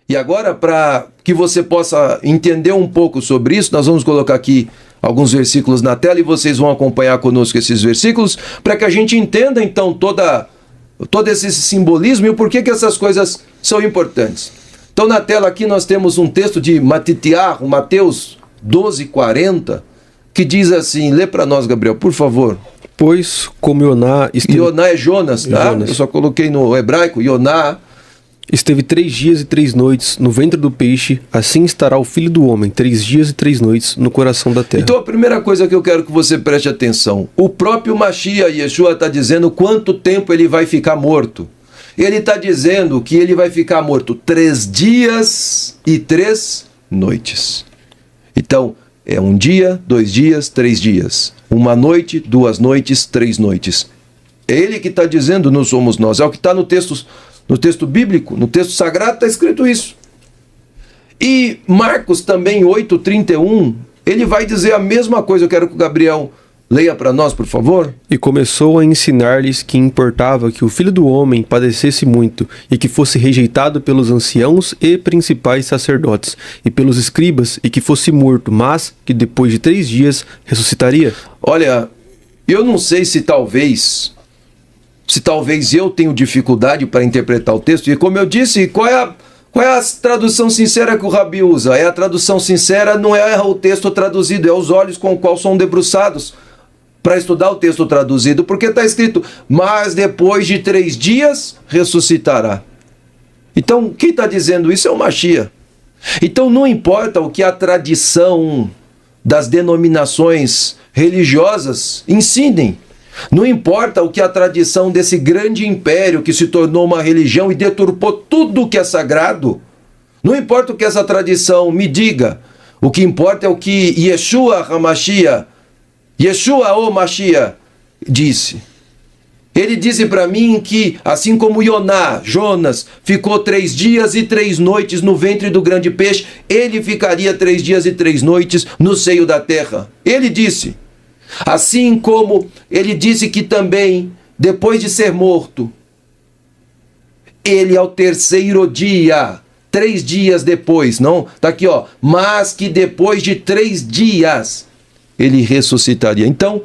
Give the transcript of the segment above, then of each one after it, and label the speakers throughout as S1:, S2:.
S1: E agora, para que você possa entender um pouco sobre isso, nós vamos colocar aqui alguns versículos na tela e vocês vão acompanhar conosco esses versículos, para que a gente entenda então todo esse simbolismo e o porquê que essas coisas são importantes. Então na tela aqui nós temos um texto de Matitiahu, Mateus 12:40, que diz assim, lê para nós, Gabriel, por favor.
S2: Pois como Ioná esteve...
S1: Ioná é Jonas, tá? Eu só coloquei no hebraico, Ioná.
S2: Esteve 3 dias e 3 noites no ventre do peixe, assim estará o Filho do Homem, 3 dias e 3 noites no coração da terra.
S1: Então a primeira coisa que eu quero que você preste atenção, o próprio Mashiach, Yeshua, está dizendo quanto tempo ele vai ficar morto. Ele está dizendo que ele vai ficar morto 3 dias e 3 noites. Então, é 1 dia, 2 dias, 3 dias. 1 noite, 2 noites, 3 noites. É ele que está dizendo, não somos nós. É o que está no texto bíblico, no texto sagrado está escrito isso. E Marcos também 8:31, ele vai dizer a mesma coisa. Eu quero que o Gabriel leia para nós, por favor.
S2: E começou a ensinar-lhes que importava que o Filho do Homem padecesse muito, e que fosse rejeitado pelos anciãos e principais sacerdotes, e pelos escribas, e que fosse morto, mas que depois de 3 dias ressuscitaria.
S1: Olha, eu não sei se talvez eu tenho dificuldade para interpretar o texto, e como eu disse, qual é a tradução sincera que o Rabi usa? A tradução sincera não é o texto traduzido, é os olhos com os quais são debruçados para estudar o texto traduzido, porque está escrito, mas depois de 3 dias ressuscitará. Então, quem está dizendo isso é o Mashiach. Então, não importa o que a tradição das denominações religiosas ensinem, não importa o que a tradição desse grande império que se tornou uma religião e deturpou tudo que é sagrado, não importa o que essa tradição me diga, o que importa é o que Yeshua HaMashiach, Yeshua o Mashiach, disse. Ele disse para mim que, assim como Jonas, ficou 3 dias e 3 noites no ventre do grande peixe, ele ficaria 3 dias e 3 noites no seio da terra. Ele disse. Assim como ele disse que também, depois de ser morto, ele ao 3º dia, 3 dias depois, não? Está aqui, ó. Mas que depois de 3 dias ele ressuscitaria. Então,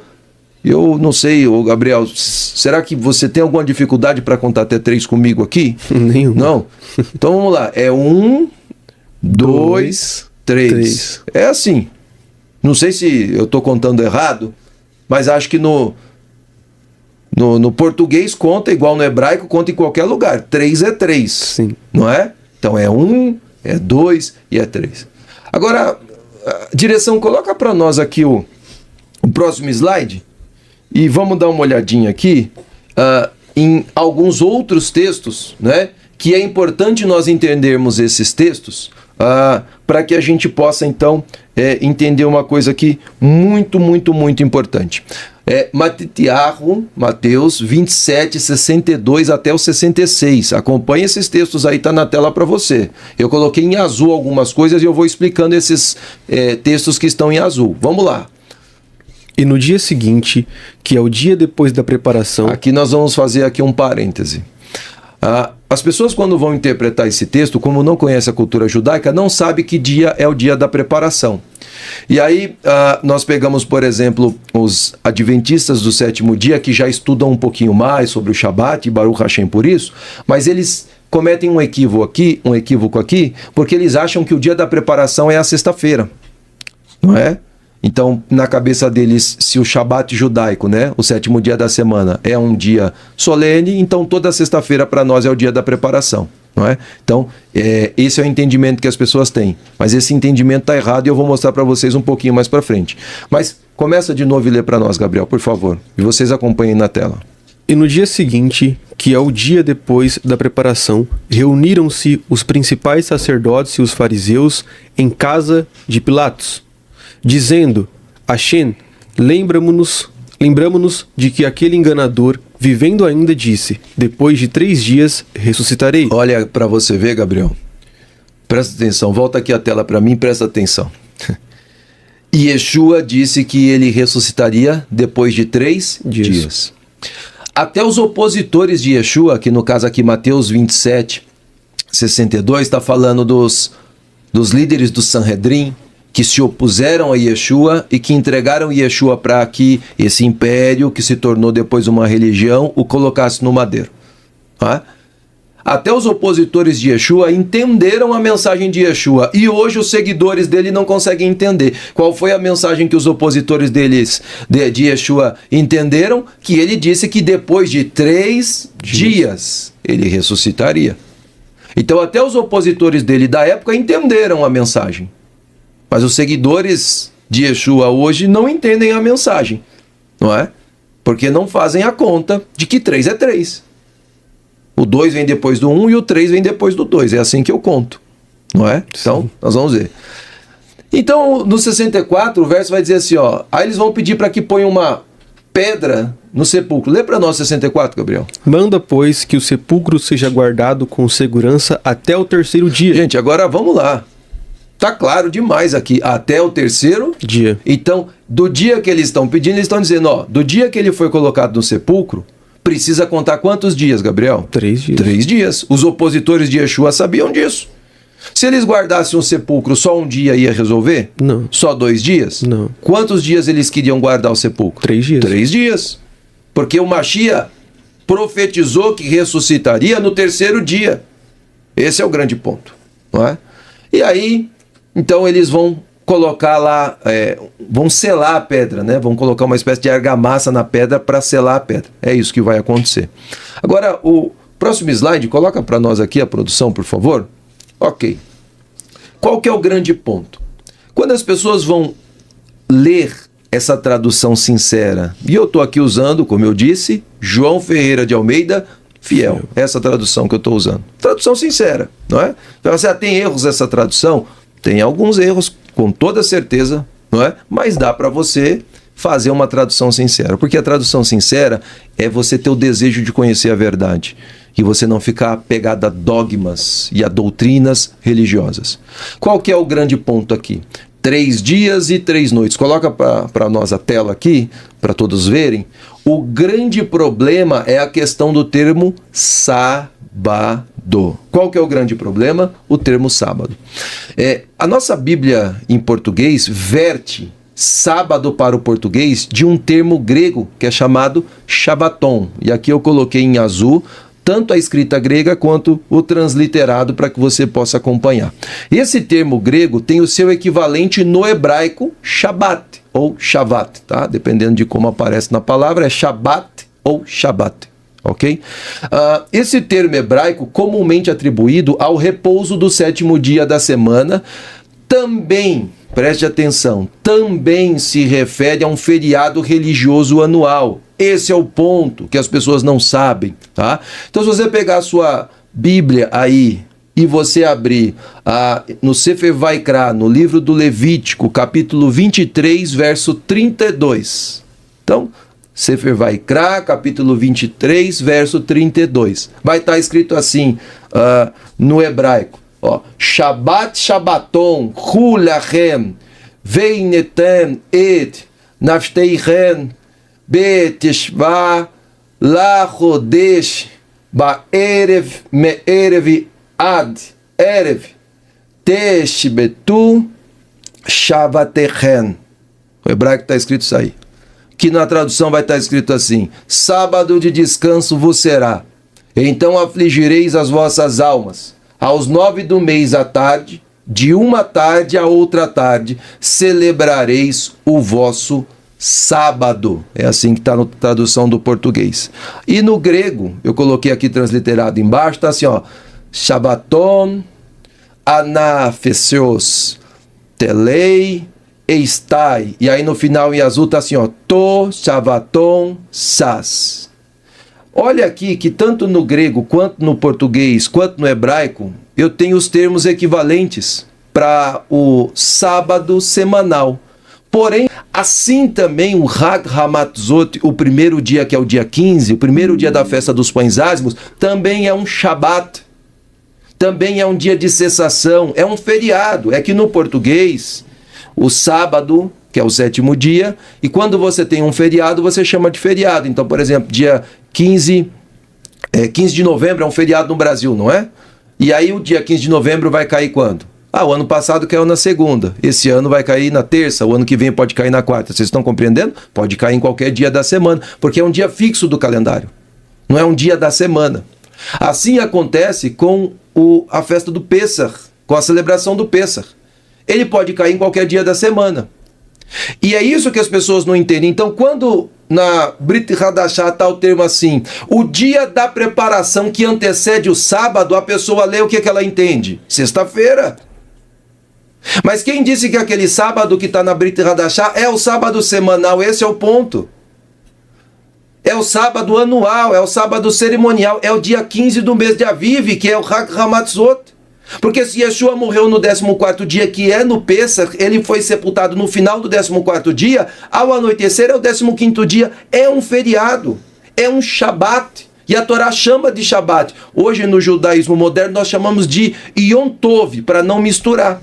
S1: eu não sei, Gabriel, será que você tem alguma dificuldade para contar até 3 comigo aqui?
S2: Nenhum.
S1: Não? Então vamos lá. É 1, 2, 3. É assim. Não sei se eu estou contando errado, mas acho que no português conta igual no hebraico, conta em qualquer lugar. 3 é 3.
S2: Sim.
S1: Não é? Então é 1, é 2 e é 3. Agora, direção, coloca para nós aqui o próximo slide e vamos dar uma olhadinha aqui em alguns outros textos, né? Que é importante nós entendermos esses textos para que a gente possa, então, entender uma coisa aqui muito, muito, muito importante. Matitiahu, Mateus 27, 62 até o 66. Acompanhe esses textos aí, tá na tela para você. Eu coloquei em azul algumas coisas e eu vou explicando esses textos que estão em azul. Vamos lá.
S2: E no dia seguinte, que é o dia depois da preparação...
S1: Aqui nós vamos fazer aqui um parêntese. As pessoas, quando vão interpretar esse texto, como não conhecem a cultura judaica, não sabem que dia é o dia da preparação. E aí nós pegamos, por exemplo, os adventistas do 7º dia, que já estudam um pouquinho mais sobre o Shabat, e Baruch Hashem por isso, mas eles cometem um equívoco aqui, porque eles acham que o dia da preparação é a sexta-feira, não é? Então, na cabeça deles, se o Shabat judaico, né, o 7º dia da semana, é um dia solene, então toda sexta-feira para nós é o dia da preparação, não é? Então, esse é o entendimento que as pessoas têm. Mas esse entendimento está errado e eu vou mostrar para vocês um pouquinho mais para frente. Mas começa de novo e lê para nós, Gabriel, por favor. E vocês acompanhem na tela.
S2: E no dia seguinte, que é o dia depois da preparação, reuniram-se os principais sacerdotes e os fariseus em casa de Pilatos, dizendo: Hashem, lembramo-nos de que aquele enganador, vivendo ainda, disse: depois de 3 dias ressuscitarei.
S1: Olha para você ver, Gabriel. Presta atenção, volta aqui a tela para mim, presta atenção. E Yeshua disse que ele ressuscitaria depois de 3 dias. Até os opositores de Yeshua, que no caso aqui Mateus 27, 62 está falando dos líderes do Sanhedrin, que se opuseram a Yeshua e que entregaram Yeshua para que esse império, que se tornou depois uma religião, o colocasse no madeiro. Tá? Até os opositores de Yeshua entenderam a mensagem de Yeshua, e hoje os seguidores dele não conseguem entender. Qual foi a mensagem que os opositores de Yeshua entenderam? Que ele disse que depois de 3 dias ele ressuscitaria. Então até os opositores dele da época entenderam a mensagem. Mas os seguidores de Yeshua hoje não entendem a mensagem, não é? Porque não fazem a conta de que 3 é 3. O 2 vem depois do 1 e o 3 vem depois do 2. É assim que eu conto, não é? Então, nós vamos ver. Então, no 64, o verso vai dizer assim, ó. Aí eles vão pedir para que ponha uma pedra no sepulcro. Lê para nós 64, Gabriel.
S2: Manda, pois, que o sepulcro seja guardado com segurança até o 3º dia.
S1: Gente, agora vamos lá. Tá claro demais aqui, até o 3º
S2: dia.
S1: Então, do dia que eles estão pedindo, eles estão dizendo, ó, do dia que ele foi colocado no sepulcro, precisa contar quantos dias, Gabriel?
S2: 3 dias.
S1: 3 dias. Os opositores de Yeshua sabiam disso. Se eles guardassem um sepulcro só um dia, ia resolver?
S2: Não.
S1: Só 2 dias?
S2: Não.
S1: Quantos dias eles queriam guardar o sepulcro?
S2: 3 dias.
S1: 3 dias. Porque o Mashiach profetizou que ressuscitaria no 3º dia. Esse é o grande ponto, não é? E aí, então eles vão colocar lá, vão selar a pedra, né? Vão colocar uma espécie de argamassa na pedra para selar a pedra. É isso que vai acontecer. Agora, o próximo slide, coloca para nós aqui a produção, por favor. Ok. Qual que é o grande ponto? Quando as pessoas vão ler essa tradução sincera, e eu estou aqui usando, como eu disse, João Ferreira de Almeida, fiel. Essa tradução que eu estou usando. Tradução sincera, não é? Então, você tem erros nessa tradução? Tem alguns erros, com toda certeza, não é? Mas dá para você fazer uma tradução sincera. Porque a tradução sincera é você ter o desejo de conhecer a verdade. E você não ficar pegado a dogmas e a doutrinas religiosas. Qual que é o grande ponto aqui? 3 dias e 3 noites. Coloca para nós a tela aqui, para todos verem. O grande problema é a questão do termo sábado. Qual que é o grande problema? O termo sábado. A nossa Bíblia em português verte sábado para o português de um termo grego que é chamado Shabbaton. E aqui eu coloquei em azul tanto a escrita grega quanto o transliterado para que você possa acompanhar. Esse termo grego tem o seu equivalente no hebraico Shabbat ou Shavat, tá? Dependendo de como aparece na palavra, é Shabbat ou Shabbat. Ok? Esse termo hebraico, comumente atribuído ao repouso do 7º dia da semana, também, preste atenção, também se refere a um feriado religioso anual. Esse é o ponto que as pessoas não sabem, tá? Então, se você pegar a sua Bíblia aí e você abrir no Sefer Vaikra, no livro do Levítico, capítulo 23, verso 32. Então, Sefer Vaikra, capítulo 23, verso 32. Vai estar escrito assim no hebraico. Ó, Shabbat Shabbaton, Hu lachem, veinetem et nafteichem, beteshva lachodesh ba'erev me'erev ad erev teshbetu shavatechem. O hebraico está escrito isso aí. Que na tradução vai estar escrito assim: sábado de descanso vos será, então afligireis as vossas almas. Aos 9 do mês à tarde, de uma tarde a outra tarde, celebrareis o vosso sábado. É assim que está na tradução do português. E no grego, eu coloquei aqui transliterado embaixo, está assim, ó, Shabbaton, anafesios, telei, eistai. E aí no final em azul está assim, ó, to, Shabbaton, sas. Olha aqui que tanto no grego, quanto no português, quanto no hebraico, eu tenho os termos equivalentes para o sábado semanal. Porém, assim também o Hag Hamatzot, o primeiro dia que é o dia 15, o primeiro dia da festa dos pães ázimos, também é um Shabat. Também é um dia de cessação, é um feriado. É que no português, o sábado, que é o 7º dia, e quando você tem um feriado, você chama de feriado. Então, por exemplo, dia 15 de novembro é um feriado no Brasil, não é? E aí o dia 15 de novembro vai cair quando? O ano passado caiu na segunda, esse ano vai cair na terça, o ano que vem pode cair na quarta. Vocês estão compreendendo? Pode cair em qualquer dia da semana, porque é um dia fixo do calendário, não é um dia da semana. Assim acontece com a festa do Pêssar, com a celebração do Pêssar. Ele pode cair em qualquer dia da semana. E é isso que as pessoas não entendem. Então, quando na Brit Hadashah está o termo assim, o dia da preparação que antecede o sábado, a pessoa lê o que ela entende? Sexta-feira. Mas quem disse que aquele sábado que está na Brit Hadashah é o sábado semanal? Esse é o ponto. É o sábado anual, é o sábado cerimonial, é o dia 15 do mês de Aviv, que é o Hag Hamatzot. Porque se Yeshua morreu no 14º dia, que é no Pêssar, ele foi sepultado no final do 14º dia, ao anoitecer é o 15º dia, é um feriado, é um Shabat. E a Torá chama de Shabat. Hoje no judaísmo moderno nós chamamos de Yom Tov, para não misturar.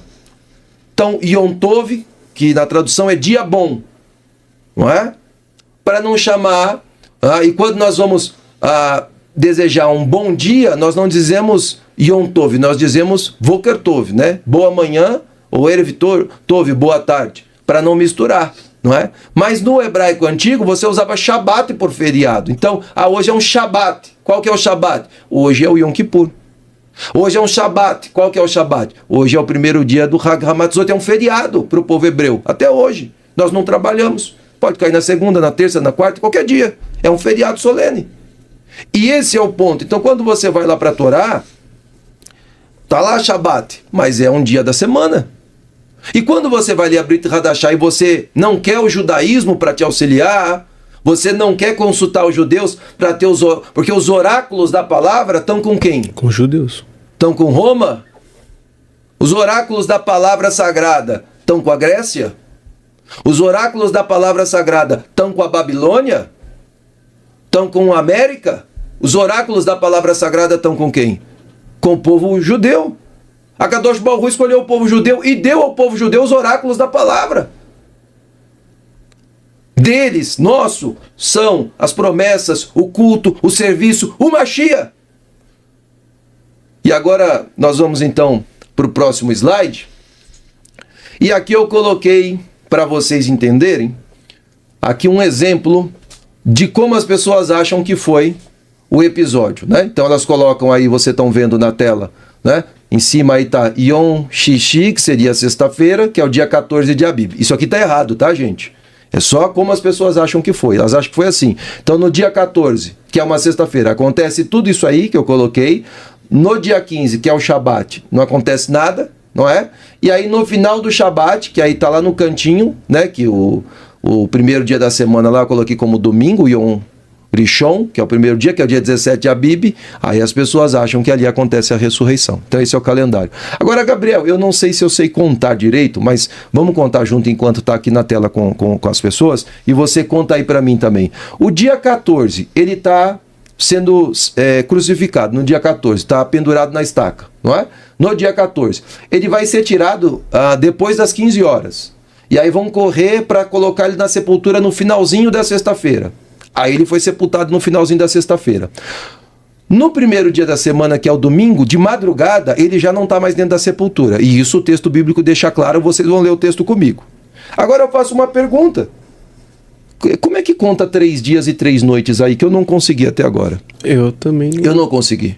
S1: Então, Yom Tov, que na tradução é dia bom, não é? Para não chamar, e quando nós vamos desejar um bom dia, nós não dizemos Yom Tov, nós dizemos Voker Tov, né? Boa manhã, ou Erev Tov, boa tarde, para não misturar, não é? Mas no hebraico antigo você usava Shabat por feriado. Então, hoje é um Shabat. Qual que é o Shabat? Hoje é o Yom Kippur. Hoje é um Shabat. Qual que é o Shabat? Hoje é o primeiro dia do Hag Hamatzot, é um feriado para o povo hebreu. Até hoje. Nós não trabalhamos. Pode cair na segunda, na terça, na quarta, qualquer dia. É um feriado solene. E esse é o ponto. Então, quando você vai lá para a Torá, tá lá Shabat, mas é um dia da semana. E quando você vai ler a Brit Hadashah e você não quer o judaísmo para te auxiliar, você não quer consultar os judeus para ter porque os oráculos da palavra estão com quem?
S2: Com os judeus.
S1: Estão com Roma? Os oráculos da palavra sagrada estão com a Grécia? Os oráculos da palavra sagrada estão com a Babilônia? Estão com a América? Os oráculos da palavra sagrada estão com quem? Com o povo judeu. A Kadosh Baruch Hu escolheu o povo judeu e deu ao povo judeu os oráculos da palavra. Deles, nosso, são as promessas, o culto, o serviço, o Mashiach. E agora nós vamos então para o próximo slide. E aqui eu coloquei, para vocês entenderem, aqui um exemplo de como as pessoas acham que foi o episódio, né? Então elas colocam aí, vocês estão vendo na tela, né? Em cima aí tá Yom Shishi, que seria sexta-feira, que é o dia 14 de Abib. Isso aqui tá errado, tá, gente? É só como as pessoas acham que foi. Elas acham que foi assim. Então, no dia 14, que é uma sexta-feira, acontece tudo isso aí que eu coloquei. No dia 15, que é o Shabat, não acontece nada, não é? E aí, no final do Shabat, que aí tá lá no cantinho, né? Que o primeiro dia da semana lá eu coloquei como domingo, Yom Rishon, que é o primeiro dia, que é o dia 17 de Abib, aí as pessoas acham que ali acontece a ressurreição. Então esse é o calendário. Agora, Gabriel, eu não sei se eu sei contar direito, mas vamos contar junto enquanto está aqui na tela com as pessoas, e você conta aí para mim também. O dia 14, ele está sendo crucificado, no dia 14, está pendurado na estaca, não é? No dia 14. Ele vai ser tirado depois das 15 horas. E aí vão correr para colocar ele na sepultura no finalzinho da sexta-feira. Aí ele foi sepultado no finalzinho da sexta-feira. No primeiro dia da semana, que é o domingo, de madrugada, ele já não está mais dentro da sepultura. E isso o texto bíblico deixa claro, vocês vão ler o texto comigo. Agora eu faço uma pergunta. Como é que conta 3 dias e 3 noites aí, que eu não consegui até agora?
S2: Eu também não.
S1: Eu não consegui.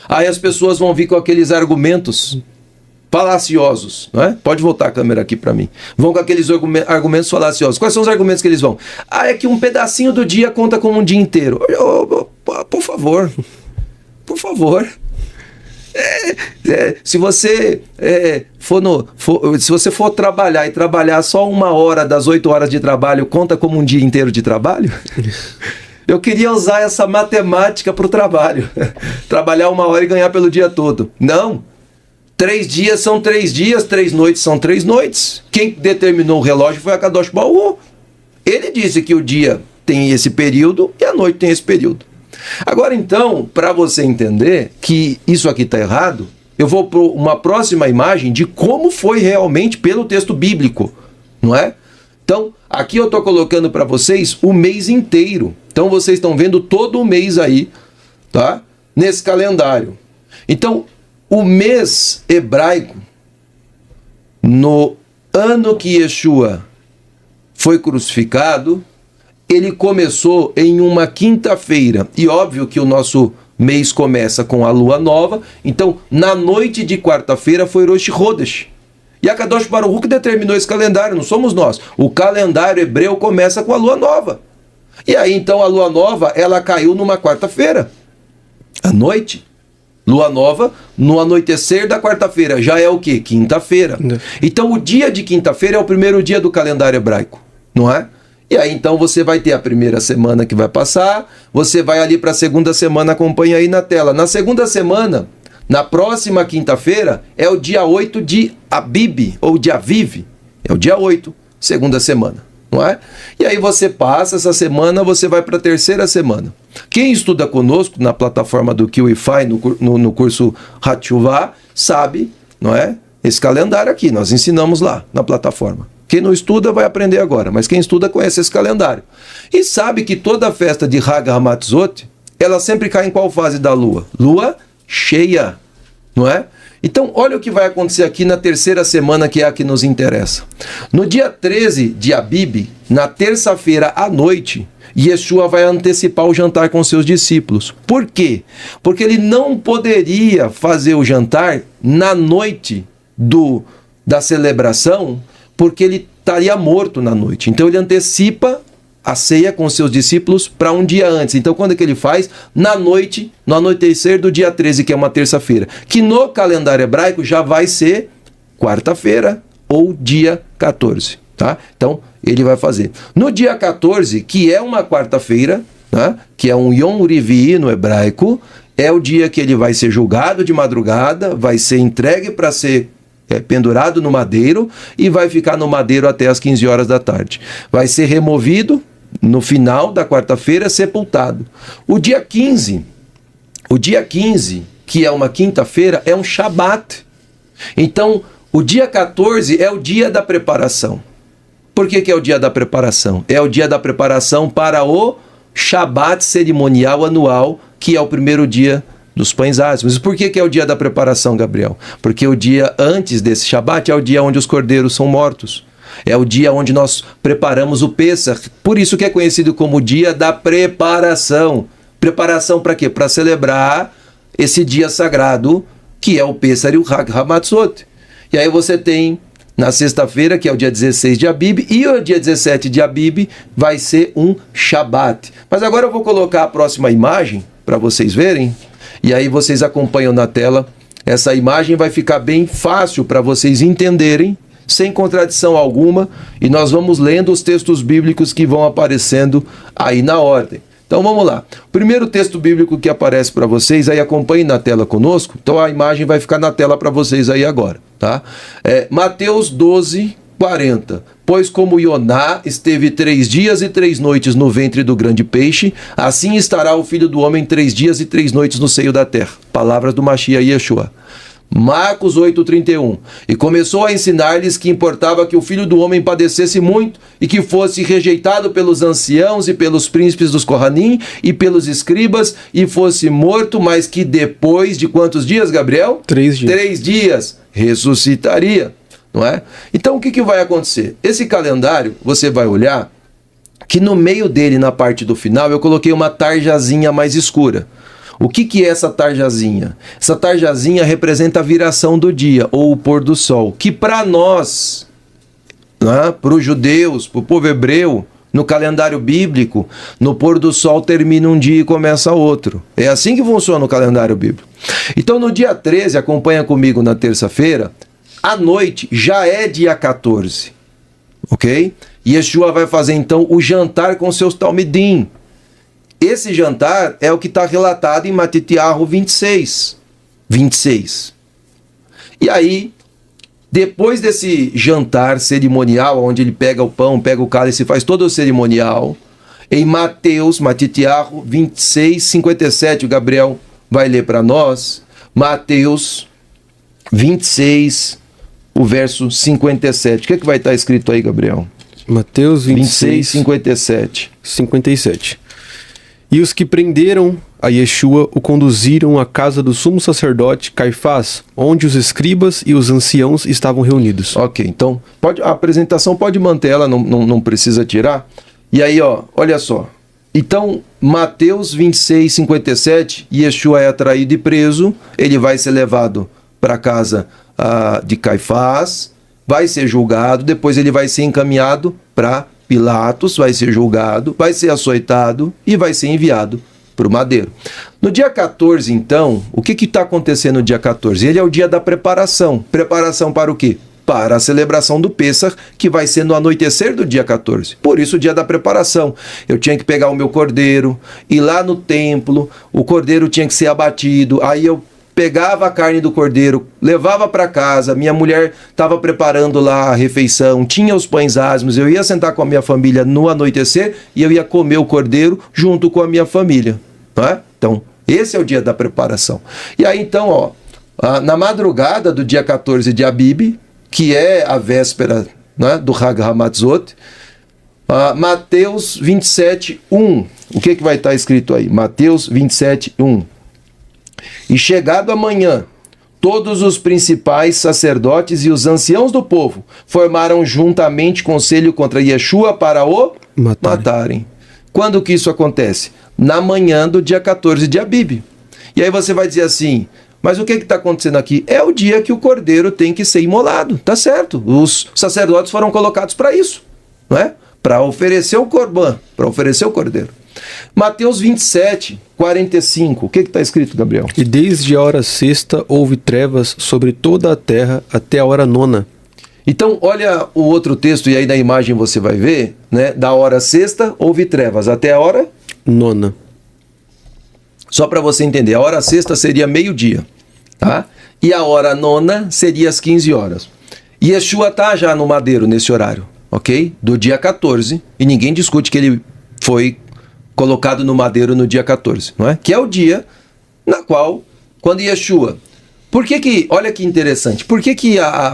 S1: Aí as pessoas vão vir com aqueles argumentos falaciosos, não é? Pode voltar a câmera aqui para mim. Vão com aqueles argumentos falaciosos. Quais são os argumentos que eles vão? É que um pedacinho do dia conta como um dia inteiro. Por favor. Por favor. Se você se você for trabalhar e trabalhar só 1 hora das 8 horas de trabalho, conta como um dia inteiro de trabalho? Eu queria usar essa matemática para o trabalho. Trabalhar 1 hora e ganhar pelo dia todo. Não. 3 dias são 3 dias, 3 noites são 3 noites. Quem determinou o relógio foi a Kadosh Baruch Hu. Ele disse que o dia tem esse período e a noite tem esse período. Agora então, para você entender que isso aqui está errado, eu vou para uma próxima imagem de como foi realmente pelo texto bíblico, não é? Então, aqui eu estou colocando para vocês o mês inteiro. Então, vocês estão vendo todo o mês aí, tá? Nesse calendário. Então, o mês hebraico, no ano que Yeshua foi crucificado, ele começou em uma quinta-feira. E óbvio que o nosso mês começa com a lua nova, então na noite de quarta-feira foi Rosh Chodesh. E a Kadosh Baruch Hu que determinou esse calendário, não somos nós. O calendário hebreu começa com a lua nova. E aí então a lua nova, ela caiu numa quarta-feira, à noite. Lua nova, no anoitecer da quarta-feira, já é o quê? Quinta-feira. Então o dia de quinta-feira é o primeiro dia do calendário hebraico, não é? E aí então você vai ter a primeira semana que vai passar, você vai ali para a segunda semana, acompanha aí na tela. Na segunda semana, na próxima quinta-feira, é o dia 8 de Abib, ou de Aviv, é o dia 8, segunda semana. Não é? E aí você passa essa semana, você vai para a terceira semana. Quem estuda conosco na plataforma do QIFI, no curso Hatshuvah, sabe, não é? Esse calendário aqui, nós ensinamos lá na plataforma. Quem não estuda vai aprender agora, mas quem estuda conhece esse calendário. E sabe que toda a festa de Hag HaMatzot, ela sempre cai em qual fase da lua? Lua cheia, não é? Então, olha o que vai acontecer aqui na terceira semana, que é a que nos interessa. No dia 13 de Abib, na terça-feira à noite, Yeshua vai antecipar o jantar com seus discípulos. Por quê? Porque ele não poderia fazer o jantar na noite da celebração, porque ele estaria morto na noite. Então, ele antecipa a ceia com seus discípulos para um dia antes. Então, quando é que ele faz? Na noite, no anoitecer do dia 13, que é uma terça-feira. Que no calendário hebraico já vai ser quarta-feira ou dia 14. Tá? Então, ele vai fazer. No dia 14, que é uma quarta-feira, tá? Que é um Yom Rivi'i no hebraico, é o dia que ele vai ser julgado de madrugada, vai ser entregue para ser pendurado no madeiro e vai ficar no madeiro até as 15 horas da tarde. Vai ser removido no final da quarta-feira, sepultado. O dia 15, que é uma quinta-feira, é um Shabat. Então, o dia 14 é o dia da preparação. Por que é o dia da preparação? É o dia da preparação para o Shabat cerimonial anual, que é o primeiro dia dos pães ázimos. Por que é o dia da preparação, Gabriel? Porque o dia antes desse Shabat é o dia onde os cordeiros são mortos. É o dia onde nós preparamos o Pêssach. Por isso que é conhecido como o dia da preparação. Preparação para quê? Para celebrar esse dia sagrado, que é o Pêssach e o Hag HaMatzot. E aí você tem na sexta-feira, que é o dia 16 de Abib, e o dia 17 de Abib vai ser um Shabat. Mas agora eu vou colocar a próxima imagem para vocês verem. E aí vocês acompanham na tela. Essa imagem vai ficar bem fácil para vocês entenderem, sem contradição alguma, e nós vamos lendo os textos bíblicos que vão aparecendo aí na ordem. Então vamos lá. O primeiro texto bíblico que aparece para vocês, aí acompanhem na tela conosco, então a imagem vai ficar na tela para vocês aí agora, tá? Mateus 12, 40. Pois como Ioná esteve 3 dias e 3 noites no ventre do grande peixe, assim estará o Filho do Homem 3 dias e 3 noites no seio da terra. Palavras do Mashiach Yeshua. Marcos 8,31. E começou a ensinar-lhes que importava que o Filho do Homem padecesse muito e que fosse rejeitado pelos anciãos e pelos príncipes dos Kohanim e pelos escribas e fosse morto, mas que depois de quantos dias, Gabriel?
S2: 3 dias.
S1: 3 dias ressuscitaria. Não é? Então o que vai acontecer? Esse calendário, você vai olhar que no meio dele, na parte do final, eu coloquei uma tarjazinha mais escura. O que é essa tarjazinha? Essa tarjazinha representa a viração do dia, ou o pôr do sol, que para nós, né, para os judeus, para o povo hebreu, no calendário bíblico, no pôr do sol termina um dia e começa outro. É assim que funciona o calendário bíblico. Então no dia 13, acompanha comigo na terça-feira, à noite já é dia 14, ok? E Yeshua vai fazer então o jantar com seus talmidim. Esse jantar é o que está relatado em Matitiahu 26. E aí, depois desse jantar cerimonial, onde ele pega o pão, pega o cálice e faz todo o cerimonial, em Matitiahu 26, 57, o Gabriel vai ler para nós, Mateus 26, o verso 57. O que vai estar escrito aí, Gabriel?
S2: Mateus 26,
S1: 57.
S2: 57. E os que prenderam a Yeshua o conduziram à casa do sumo sacerdote Caifás, onde os escribas e os anciãos estavam reunidos.
S1: Ok, então a apresentação pode manter ela, não precisa tirar. E aí, olha só. Então, Mateus 26, 57, Yeshua é atraído e preso, ele vai ser levado para a casa de Caifás, vai ser julgado, depois ele vai ser encaminhado para Pilatos, vai ser julgado, vai ser açoitado e vai ser enviado para o madeiro. No dia 14, então, o que está acontecendo no dia 14? Ele é o dia da preparação. Preparação para o quê? Para a celebração do Pêssar, que vai ser no anoitecer do dia 14. Por isso, o dia da preparação. Eu tinha que pegar o meu cordeiro, ir lá no templo, o cordeiro tinha que ser abatido, aí eu pegava a carne do cordeiro, levava para casa, minha mulher estava preparando lá a refeição, tinha os pães asmos, eu ia sentar com a minha família no anoitecer e eu ia comer o cordeiro junto com a minha família. Não é? Então, esse é o dia da preparação. E aí, então, na madrugada do dia 14 de Abib, que é a véspera, né, do Hag Hamatzot, Mateus 27, 1. O que vai estar escrito aí? Mateus 27, 1. E chegado amanhã, todos os principais sacerdotes e os anciãos do povo formaram juntamente conselho contra Yeshua para o matarem. Quando que isso acontece? Na manhã do dia 14 de Abib. E aí você vai dizer assim, mas o que está acontecendo aqui? É o dia que o cordeiro tem que ser imolado, tá certo? Os sacerdotes foram colocados para isso, não é? Para oferecer o corban, para oferecer o cordeiro. Mateus 27, 45. O que está escrito, Gabriel?
S2: E desde a hora sexta houve trevas sobre toda a terra até a hora nona.
S1: Então, olha o outro texto, e aí na imagem você vai ver, né? Da hora sexta houve trevas até a hora
S2: nona.
S1: Só para você entender, a hora sexta seria meio-dia, tá? E a hora nona seria às 15 horas. E Yeshua está já no madeiro nesse horário, ok? Do dia 14, e ninguém discute que ele foi colocado no madeiro no dia 14, não é? Que é o dia na qual, quando Yeshua... olha que interessante, por que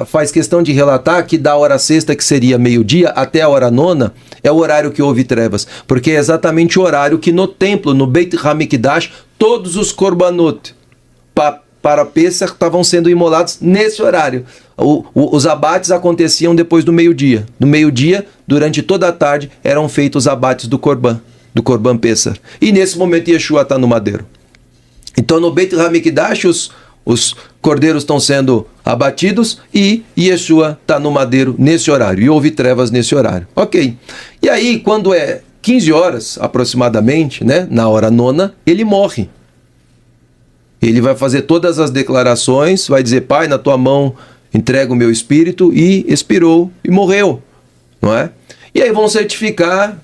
S1: faz questão de relatar que da hora sexta, que seria meio-dia, até a hora nona, é o horário que houve trevas? Porque é exatamente o horário que no templo, no Beit HaMikdash, todos os korbanot para Pêssar estavam sendo imolados nesse horário. Os abates aconteciam depois do meio-dia. No meio-dia, durante toda a tarde, eram feitos os abates do Korban Pêssar. E nesse momento Yeshua está no madeiro. Então no Beit HaMikdash os cordeiros estão sendo abatidos e Yeshua está no madeiro nesse horário. E houve trevas nesse horário. Ok. E aí, quando é 15 horas aproximadamente, né, na hora nona, ele morre. Ele vai fazer todas as declarações, vai dizer, Pai, na tua mão entrego o meu espírito, e expirou e morreu. Não é? E aí vão certificar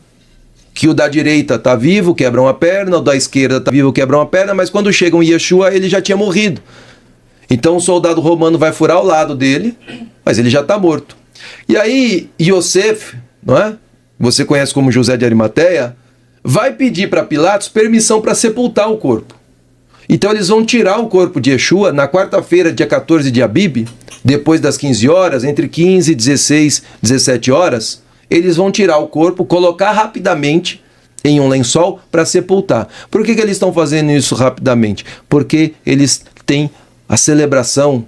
S1: que o da direita está vivo, quebram a perna, o da esquerda está vivo, quebram a perna, mas quando chegam Yeshua, ele já tinha morrido. Então o soldado romano vai furar o lado dele, mas ele já está morto. E aí Yosef, não é? Você conhece como José de Arimateia, vai pedir para Pilatos permissão para sepultar o corpo. Então eles vão tirar o corpo de Yeshua na quarta-feira, dia 14 de Abib, depois das 15 horas, entre 15 e 16, 17 horas, eles vão tirar o corpo, colocar rapidamente em um lençol para sepultar. Por que eles estão fazendo isso rapidamente? Porque eles têm a celebração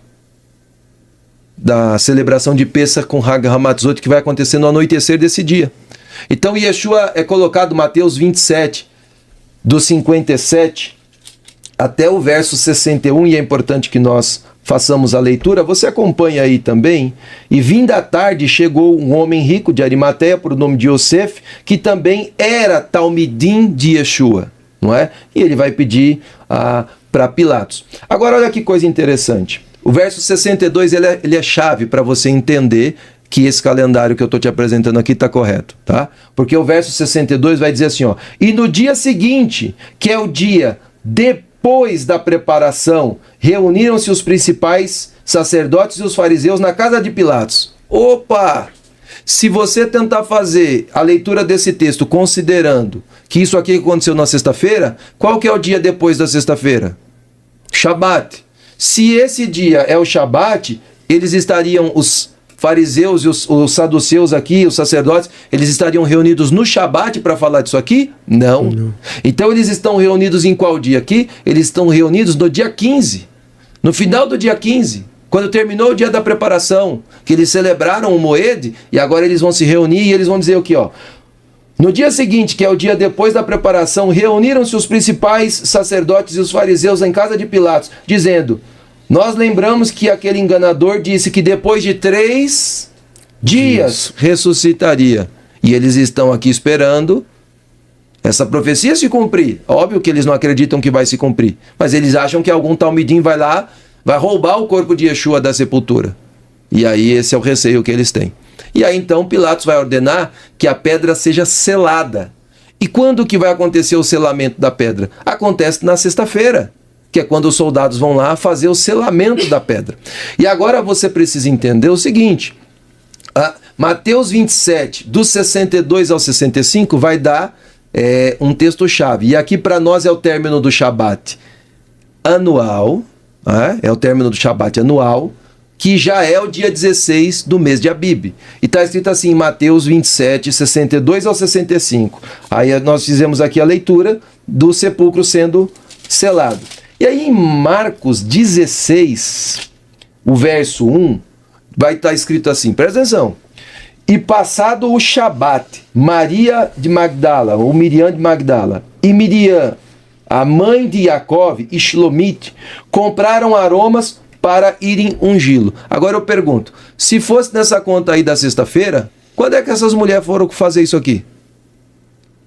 S1: de Pêssar com Hag Hamatzot, que vai acontecer no anoitecer desse dia. Então Yeshua é colocado, Mateus 27, do 57 até o verso 61, e é importante que nós façamos a leitura. Você acompanha aí também. E vinda a tarde chegou um homem rico de Arimateia, por nome de Yosef, que também era talmidim de Yeshua, não é? E ele vai pedir para Pilatos. Agora olha que coisa interessante. O verso 62 ele é chave para você entender que esse calendário que eu estou te apresentando aqui está correto, tá? Porque o verso 62 vai dizer assim, ó, e no dia seguinte, que é o dia depois da preparação, reuniram-se os principais sacerdotes e os fariseus na casa de Pilatos. Opa! Se você tentar fazer a leitura desse texto considerando que isso aqui aconteceu na sexta-feira, qual que é o dia depois da sexta-feira? Shabat. Se esse dia é o Shabat, eles estariam, os fariseus e os saduceus aqui, os sacerdotes, eles estariam reunidos no Shabat para falar disso aqui? Não. Então eles estão reunidos em qual dia aqui? Eles estão reunidos no dia 15. No final do dia 15. Quando terminou o dia da preparação, que eles celebraram o Moed, e agora eles vão se reunir e eles vão dizer o quê? No dia seguinte, que é o dia depois da preparação, reuniram-se os principais sacerdotes e os fariseus em casa de Pilatos, dizendo: nós lembramos que aquele enganador disse que depois de 3 dias ressuscitaria. E eles estão aqui esperando essa profecia se cumprir. Óbvio que eles não acreditam que vai se cumprir, mas eles acham que algum talmidim vai lá, vai roubar o corpo de Yeshua da sepultura. E aí esse é o receio que eles têm. E aí então Pilatos vai ordenar que a pedra seja selada. E quando que vai acontecer o selamento da pedra? Acontece na sexta-feira, que é quando os soldados vão lá fazer o selamento da pedra. E agora você precisa entender o seguinte: Mateus 27, dos 62 ao 65, vai dar um texto-chave. E aqui para nós é o término do Shabat anual, é o término do Shabat anual, que já é o dia 16 do mês de Abib. E está escrito assim em Mateus 27, 62 ao 65. Aí nós fizemos aqui a leitura do sepulcro sendo selado. E aí em Marcos 16, o verso 1, vai estar escrito assim, presta atenção: e passado o Shabat, Maria de Magdala, ou Miriam de Magdala, e Miriam, a mãe de Yaakov, e Shlomit, compraram aromas para irem ungí-lo. Agora eu pergunto, se fosse nessa conta aí da sexta-feira, quando é que essas mulheres foram fazer isso aqui?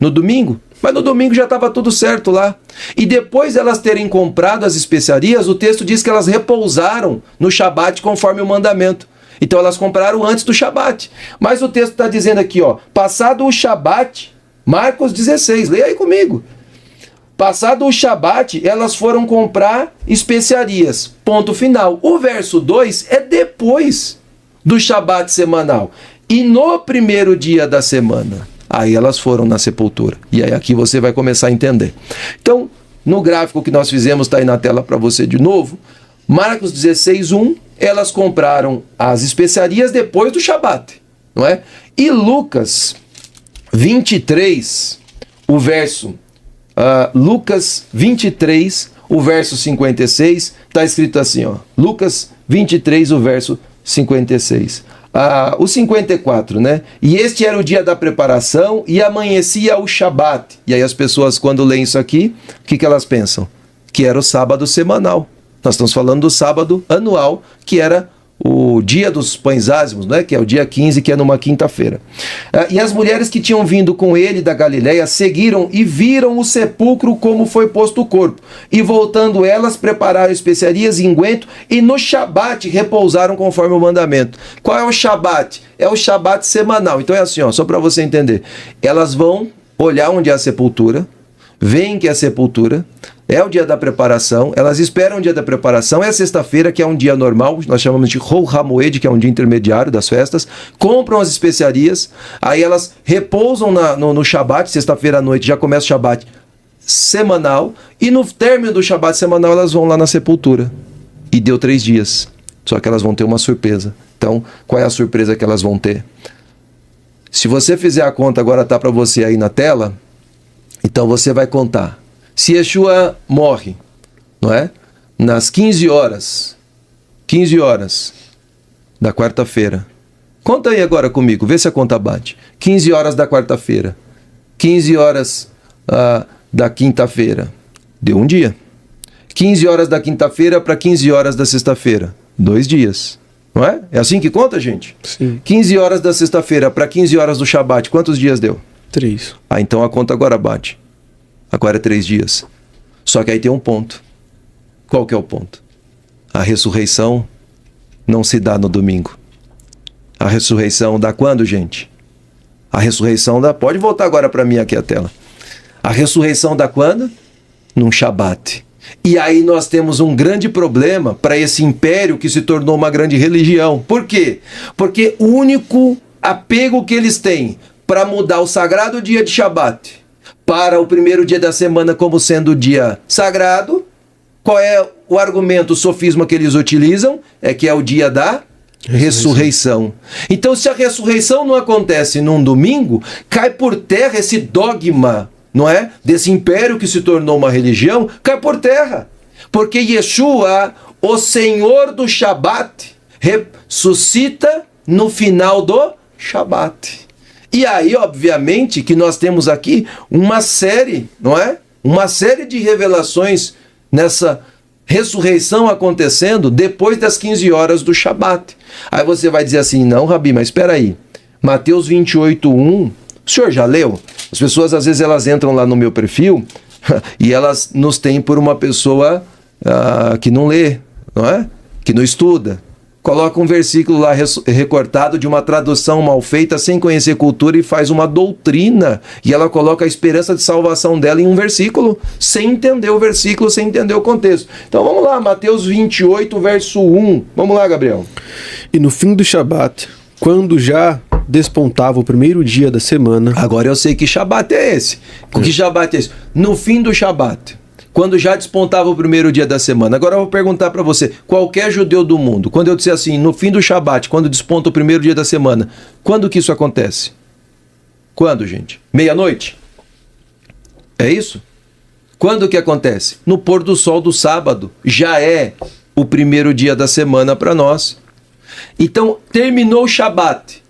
S1: No domingo? Mas no domingo já estava tudo certo lá. E depois elas terem comprado as especiarias, o texto diz que elas repousaram no Shabat conforme o mandamento. Então elas compraram antes do Shabat. Mas o texto está dizendo aqui, passado o Shabat, Marcos 16, leia aí comigo. Passado o Shabat, elas foram comprar especiarias. Ponto final. O verso 2 é depois do Shabat semanal. E no primeiro dia da semana, aí elas foram na sepultura. E aí aqui você vai começar a entender. Então, no gráfico que nós fizemos, está aí na tela para você de novo, Marcos 16, 1, elas compraram as especiarias depois do Shabat, não é? E Lucas 23, o verso... Lucas 23, o verso 56, está escrito assim, Lucas 23, o verso 56. O 54, né? E este era o dia da preparação e amanhecia o Shabat. E aí as pessoas, quando leem isso aqui, o que elas pensam? Que era o sábado semanal. Nós estamos falando do sábado anual, que era o dia dos pães ázimos, né? Que é o dia 15, que é numa quinta-feira. E as mulheres que tinham vindo com ele da Galileia seguiram e viram o sepulcro como foi posto o corpo. E voltando elas, prepararam especiarias e unguento, e no Shabat repousaram conforme o mandamento. Qual é o Shabat? É o Shabat semanal. Então é assim, só para você entender. Elas vão olhar onde é a sepultura, veem que é a sepultura, é o dia da preparação, elas esperam o dia da preparação, é sexta-feira, que é um dia normal, nós chamamos de Hol HaMoed, que é um dia intermediário das festas, compram as especiarias, aí elas repousam no Shabat, sexta-feira à noite já começa o Shabat semanal, e no término do Shabat semanal elas vão lá na sepultura, e deu 3 dias, só que elas vão ter uma surpresa. Então, qual é a surpresa que elas vão ter? Se você fizer a conta, agora está para você aí na tela, então você vai contar. Se Yeshua morre, não é? Nas 15 horas da quarta-feira. Conta aí agora comigo, vê se a conta bate. 15 horas da quarta-feira, 15 horas da quinta-feira, deu um dia. 15 horas da quinta-feira para 15 horas da sexta-feira, 2 dias. Não é? É assim que conta, gente?
S2: Sim.
S1: 15 horas da sexta-feira para 15 horas do Shabat, quantos dias deu?
S2: 3.
S1: Então a conta agora bate. Agora é 3 dias. Só que aí tem um ponto. Qual que é o ponto? A ressurreição não se dá no domingo. A ressurreição dá quando, gente? A ressurreição dá... Pode voltar agora para mim aqui a tela. A ressurreição dá quando? Num Shabat. E aí nós temos um grande problema para esse império que se tornou uma grande religião. Por quê? Porque o único apego que eles têm para mudar o sagrado dia de Shabat para o primeiro dia da semana como sendo o dia sagrado, qual é o argumento, o sofisma que eles utilizam? É que é o dia da Ressurreição. Então, se a ressurreição não acontece num domingo, cai por terra esse dogma, não é? Desse império que se tornou uma religião, cai por terra. Porque Yeshua, o Senhor do Shabat, ressuscita no final do Shabat. E aí, obviamente, que nós temos aqui uma série, não é? Uma série de revelações nessa ressurreição acontecendo depois das 15 horas do Shabat. Aí você vai dizer assim, não, Rabi, mas espera aí. Mateus 28:1, o senhor já leu? As pessoas, às vezes, elas entram lá no meu perfil e elas nos têm por uma pessoa que não lê, não é? Que não estuda. Coloca um versículo lá recortado de uma tradução mal feita, sem conhecer cultura, e faz uma doutrina. E ela coloca a esperança de salvação dela em um versículo, sem entender o versículo, sem entender o contexto. Então vamos lá, Mateus 28, verso 1. Vamos lá, Gabriel.
S2: E no fim do Shabat, quando já despontava o primeiro dia da semana...
S1: Agora eu sei que Shabat é esse. Que Shabat é esse? No fim do Shabat, quando já despontava o primeiro dia da semana. Agora eu vou perguntar para você, qualquer judeu do mundo, quando eu disser assim, no fim do Shabat, quando desponta o primeiro dia da semana, quando que isso acontece? Quando, gente? Meia-noite? É isso? Quando que acontece? No pôr do sol do sábado. Já é o primeiro dia da semana para nós. Então, terminou o Shabat.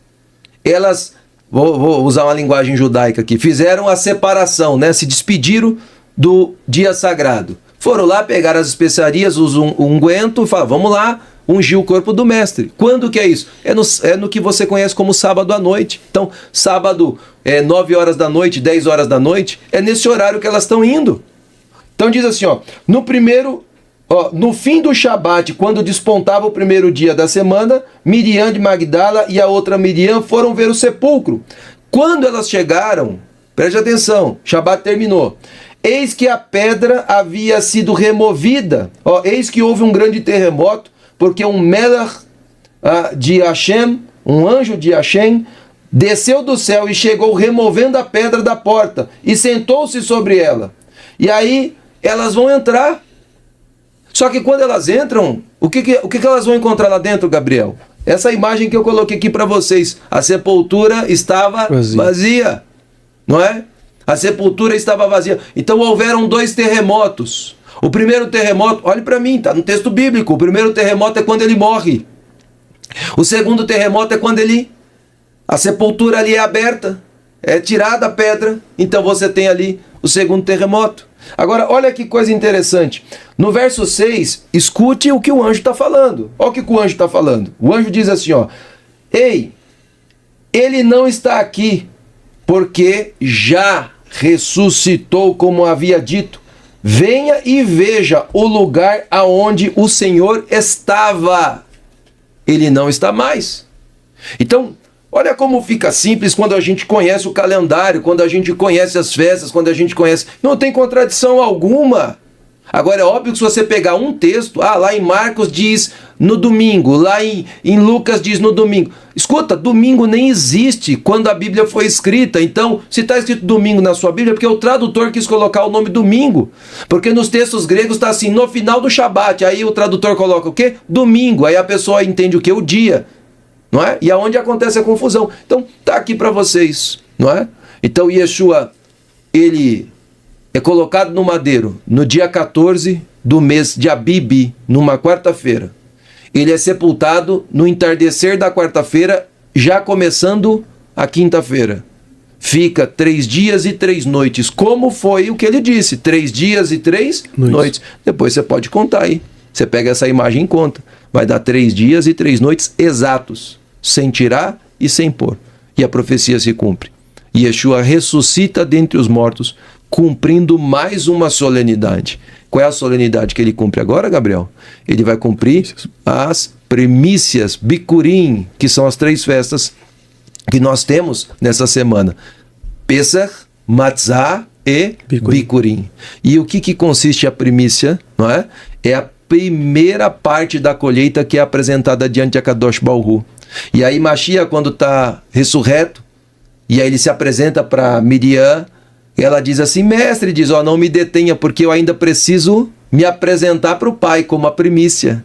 S1: Elas, vou usar uma linguagem judaica aqui, fizeram a separação, né? Se despediram do dia sagrado. Foram lá, pegaram as especiarias, os unguento, falaram, vamos lá, ungir o corpo do mestre. Quando que é isso? É no que você conhece como sábado à noite. Então, sábado, 9 horas da noite, 10 horas da noite, é nesse horário que elas estão indo. Então diz assim, no fim do Shabat, quando despontava o primeiro dia da semana, Miriam de Magdala e a outra Miriam foram ver o sepulcro. Quando elas chegaram, preste atenção, Shabat terminou. Eis que a pedra havia sido removida. Eis que houve um grande terremoto, porque um Melech de Hashem, um anjo de Hashem, desceu do céu e chegou removendo a pedra da porta e sentou-se sobre ela. E aí elas vão entrar. Só que quando elas entram, o que elas vão encontrar lá dentro, Gabriel? Essa imagem que eu coloquei aqui para vocês. A sepultura estava vazia, não é? A sepultura estava vazia. Então houveram 2 terremotos. O primeiro terremoto, olhe para mim, está no texto bíblico. O primeiro terremoto é quando ele morre. O segundo terremoto é quando a sepultura ali é aberta, é tirada a pedra. Então você tem ali o segundo terremoto. Agora, olha que coisa interessante. No verso 6, escute o que o anjo está falando. Olha o que o anjo está falando. O anjo diz assim, ei, ele não está aqui, porque já ressuscitou, como havia dito. Venha e veja o lugar aonde o Senhor estava. Ele não está mais. Então, olha como fica simples quando a gente conhece o calendário, quando a gente conhece as festas, quando a gente conhece... Não tem contradição alguma. Agora, é óbvio que se você pegar um texto, lá em Marcos diz no domingo, lá em Lucas diz no domingo. Escuta, domingo nem existe quando a Bíblia foi escrita. Então, se está escrito domingo na sua Bíblia, é porque o tradutor quis colocar o nome domingo. Porque nos textos gregos está assim, no final do Shabat. Aí o tradutor coloca o quê? Domingo. Aí a pessoa entende o quê? O dia. Não é? E aonde acontece a confusão. Então, está aqui para vocês. Não é? Então, Yeshua, ele é colocado no madeiro no dia 14 do mês de Abib, numa quarta-feira. Ele é sepultado no entardecer da quarta-feira, já começando a quinta-feira. Fica 3 dias e 3 noites, como foi o que ele disse, 3 dias e 3 noites. Depois você pode contar aí. Você pega essa imagem e conta. Vai dar 3 dias e 3 noites exatos, sem tirar e sem pôr. E a profecia se cumpre. Yeshua ressuscita dentre os mortos, cumprindo mais uma solenidade. Qual é a solenidade que ele cumpre agora, Gabriel? Ele vai cumprir as primícias, Bikurim, que são as 3 festas que nós temos nessa semana. Pesach, Matzah e Bikurim. E o que consiste a primícia? Não é? É a primeira parte da colheita que é apresentada diante de Akadosh Baruch Hu. E aí Mashiach, quando está ressurreto, e aí ele se apresenta para Miriam, e ela diz assim, mestre, diz, não me detenha, porque eu ainda preciso me apresentar para o Pai como a primícia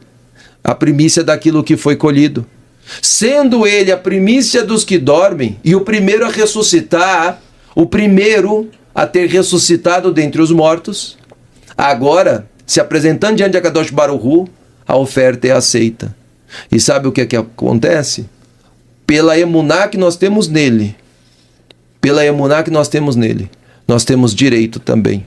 S1: daquilo que foi colhido. sendo ele a primícia dos que dormem e o primeiro a ressuscitar, o primeiro a ter ressuscitado dentre os mortos, agora, se apresentando diante de Akadosh Baruch Hu, a oferta é aceita. E sabe o que é que acontece? Pela emuná que nós temos nele, nós temos direito também,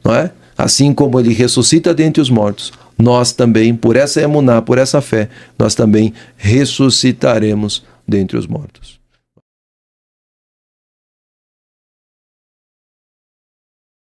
S1: não é? Assim como ele ressuscita dentre os mortos, nós também, por essa emuná, por essa fé, nós também ressuscitaremos dentre os mortos.